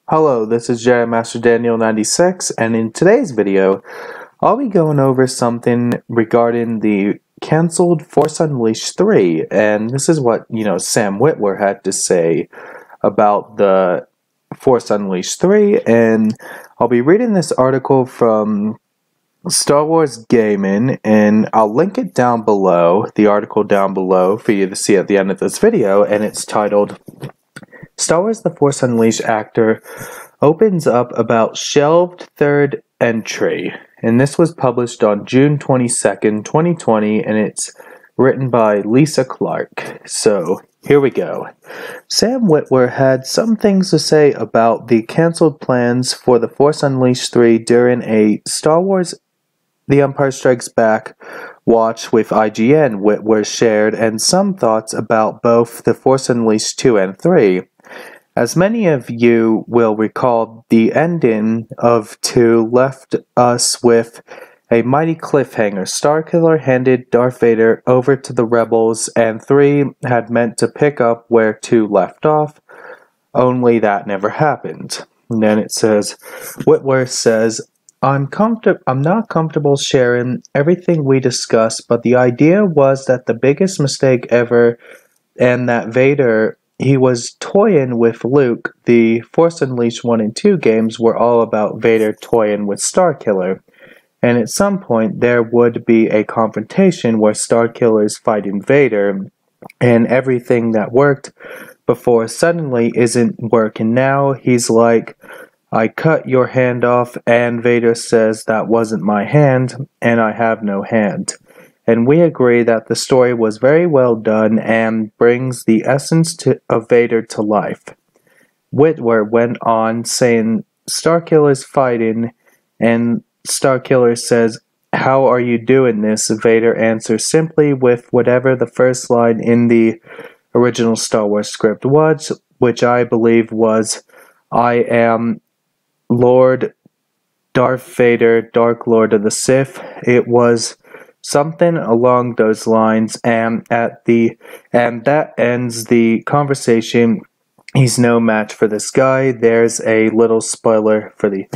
Hello, this is Jedi Master Daniel 96, and in today's video, I'll be going over something regarding the canceled Force Unleashed 3, and this is what, Sam Witwer had to say about the Force Unleashed 3, and I'll be reading this article from Star Wars Gaming, and I'll link it down below, the article down below, for you to see at the end of this video, and it's titled Star Wars The Force Unleashed actor opens up about shelved third entry. And this was published on June 22nd, 2020, and it's written by Lisa Clark. So, here we go. Sam Witwer had some things to say about the canceled plans for The Force Unleashed 3 during a Star Wars The Empire Strikes Back watch with IGN. Witwer shared and some thoughts about both The Force Unleashed 2 and 3. As many of you will recall, the ending of 2 left us with a mighty cliffhanger. Starkiller handed Darth Vader over to the rebels, and 3 had meant to pick up where 2 left off, only that never happened. And then it says, Witwer says, I'm not comfortable sharing everything we discussed, but the idea was that the biggest mistake ever, and that Vader, he was toying with Luke. The Force Unleashed 1 and 2 games were all about Vader toying with Starkiller, and at some point there would be a confrontation where Starkiller's fighting Vader, and everything that worked before suddenly isn't working now. He's like, I cut your hand off, and Vader says that wasn't my hand, and I have no hand. And we agree that the story was very well done and brings the essence of Vader to life. Witwer went on saying, Starkiller's fighting, and Starkiller says, how are you doing this? Vader answers simply with whatever the first line in the original Star Wars script was, which I believe was, I am Lord Darth Vader, Dark Lord of the Sith. It was something along those lines, and that ends the conversation. He's no match for this guy. There's a little spoiler for the.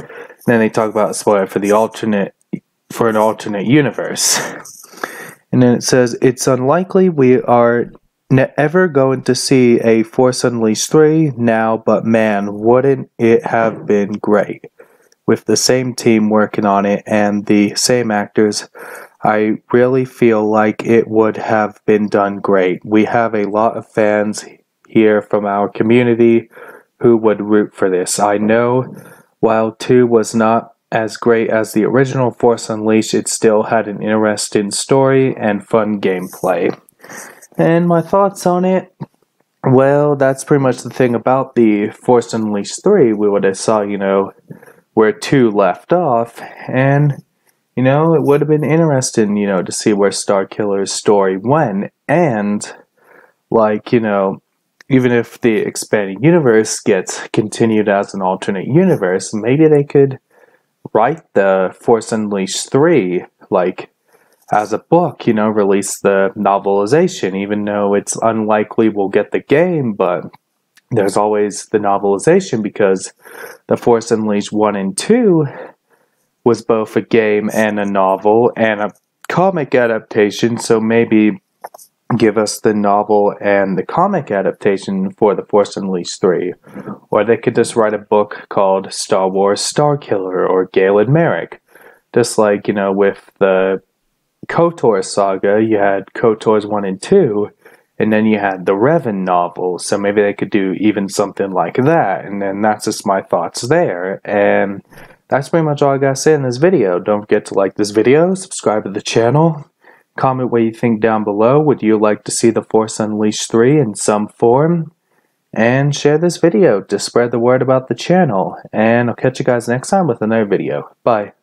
Then they talk about a spoiler for an alternate universe, and then it says it's unlikely we are ever going to see a Force Unleashed 3 now, but man, wouldn't it have been great with the same team working on it and the same actors. I really feel like it would have been done great. We have a lot of fans here from our community who would root for this. I know while 2 was not as great as the original Force Unleashed, it still had an interesting story and fun gameplay. And my thoughts on it, well, that's pretty much the thing about the Force Unleashed 3. We would have saw, where 2 left off, and it would have been interesting, to see where Starkiller's story went, and, even if the expanding universe gets continued as an alternate universe, maybe they could write the Force Unleashed 3, as a book, release the novelization, even though it's unlikely we'll get the game, but there's always the novelization, because the Force Unleashed 1 and 2 was both a game and a novel and a comic adaptation, so maybe give us the novel and the comic adaptation for The Force Unleashed 3. Or they could just write a book called Star Wars Starkiller or Galen Merrick. Just like, with the KOTOR saga, you had KOTOR's 1 and 2, and then you had the Revan novel, so maybe they could do even something like that, and then that's just my thoughts there, and that's pretty much all I gotta say in this video. Don't forget to like this video, subscribe to the channel, comment what you think down below. Would you like to see The Force Unleashed 3 in some form? And share this video to spread the word about the channel, and I'll catch you guys next time with another video. Bye.